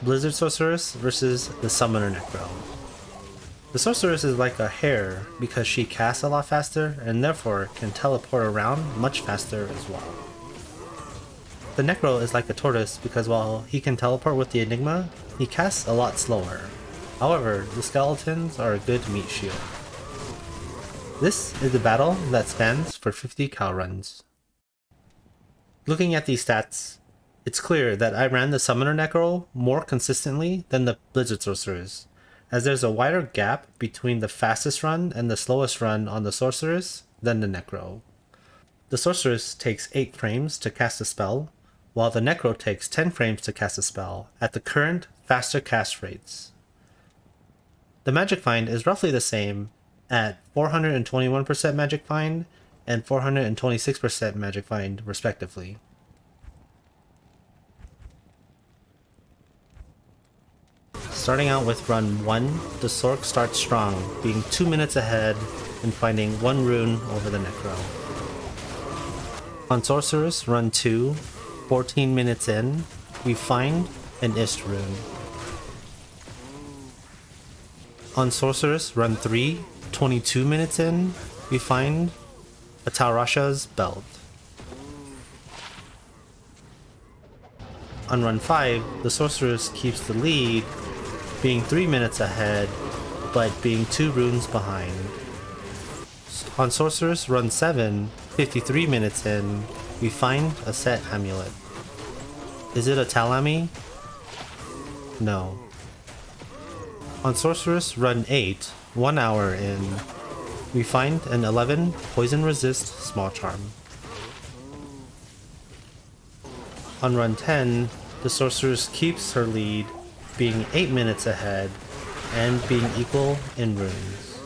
Blizzard Sorceress versus the Summoner Necro. The Sorceress is like a hare because she casts a lot faster and therefore can teleport around much faster as well. The Necro is like a tortoise because while he can teleport with the enigma, he casts a lot slower. However, the skeletons are a good meat shield. This is a battle that spans for 50 cow runs. Looking at these stats, it's clear that I ran the Summoner Necro more consistently than the Blizzard Sorceress, as there's a wider gap between the fastest run and the slowest run on the Sorceress than the Necro. The Sorceress takes 8 frames to cast a spell, while the Necro takes 10 frames to cast a spell at the current faster cast rates. The Magic Find is roughly the same at 421% Magic Find and 426% Magic Find respectively. Starting out with run 1, the Sorc starts strong, being 2 minutes ahead and finding 1 rune over the Necro. On Sorceress, run 2, 14 minutes in, we find an Ist rune. On Sorceress, run 3, 22 minutes in, we find a Taurasha's belt. On run 5, the Sorceress keeps the lead, being 3 minutes ahead, but being 2 runes behind. On Sorceress run 7, 53 minutes in, we find a set amulet. Is it a Talami? No. On Sorceress run 8, 1 hour in, we find an 11 poison resist small charm. On run 10, the Sorceress keeps her lead, being 8 minutes ahead and being equal in runes.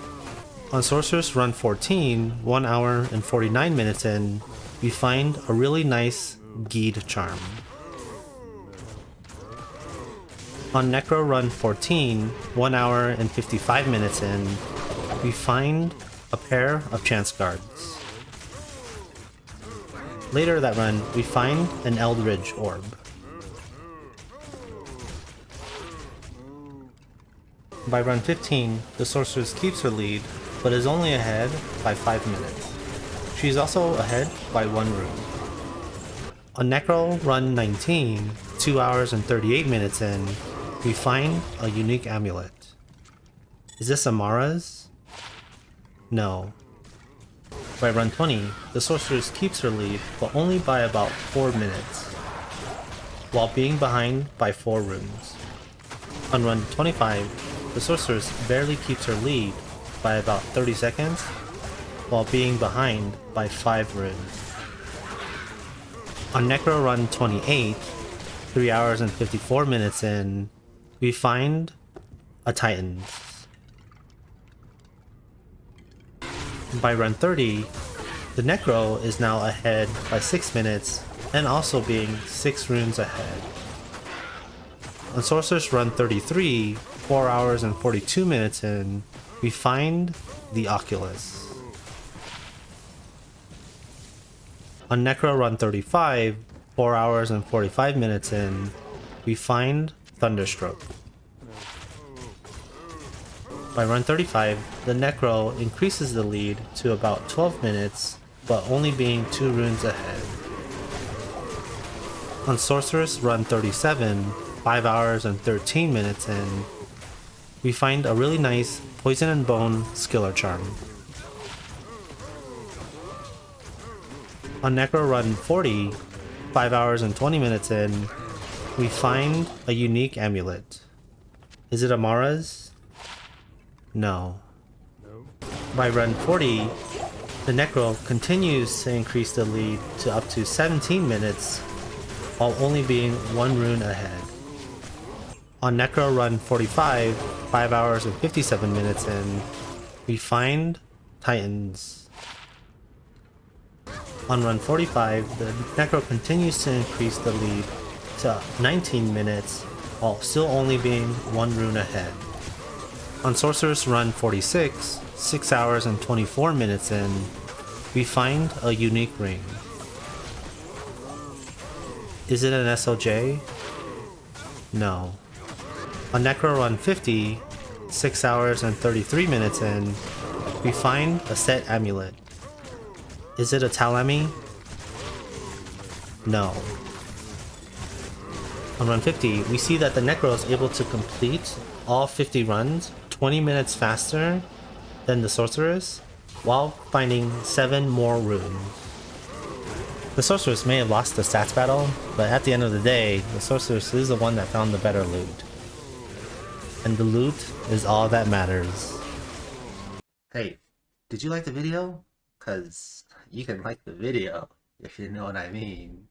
On Sorceress run 14, 1 hour and 49 minutes in, we find a really nice Geed charm. On Necro run 14, 1 hour and 55 minutes in, we find a pair of chance guards. Later that run, we find an Eldritch orb. By run 15, the Sorceress keeps her lead, but is only ahead by 5 minutes. She is also ahead by 1 rune. On Necro run 19, 2 hours and 38 minutes in, we find a unique amulet. Is this Amara's? No. By run 20, the Sorceress keeps her lead, but only by about 4 minutes, while being behind by 4 runes. On run 25, the Sorceress barely keeps her lead by about 30 seconds, while being behind by 5 runes. On Necro run 28, 3 hours and 54 minutes in, we find a Titan. By run 30, the Necro is now ahead by 6 minutes and also being 6 runes ahead. On Sorceress run 33, 4 hours and 42 minutes in, we find the Oculus. On Necro run 35, 4 hours and 45 minutes in, we find Thunderstroke. By run 35, the Necro increases the lead to about 12 minutes, but only being 2 runes ahead. On Sorceress run 37, 5 hours and 13 minutes in, we find a really nice Poison and Bone Skiller charm. On Necro run 40, 5 hours and 20 minutes in, we find a unique amulet. Is it Amara's? No. By run 40, the Necro continues to increase the lead to up to 17 minutes, while only being 1 rune ahead. On Necro run 45, 5 hours and 57 minutes in, we find Titans. On run 45, the Necro continues to increase the lead to 19 minutes, while still only being 1 rune ahead. On Sorceress run 46, 6 hours and 24 minutes in, we find a unique ring. Is it an SOJ? No. On Necro Run 50, 6 hours and 33 minutes in, we find a set amulet. Is it a Talami? No. On Run 50, we see that the Necro is able to complete all 50 runs 20 minutes faster than the sorceress, while finding 7 more runes. The sorceress may have lost the stats battle, but at the end of the day, the sorceress is the one that found the better loot. And the loot is all that matters. Hey, did you like the video? Cause you can like the video, if you know what I mean.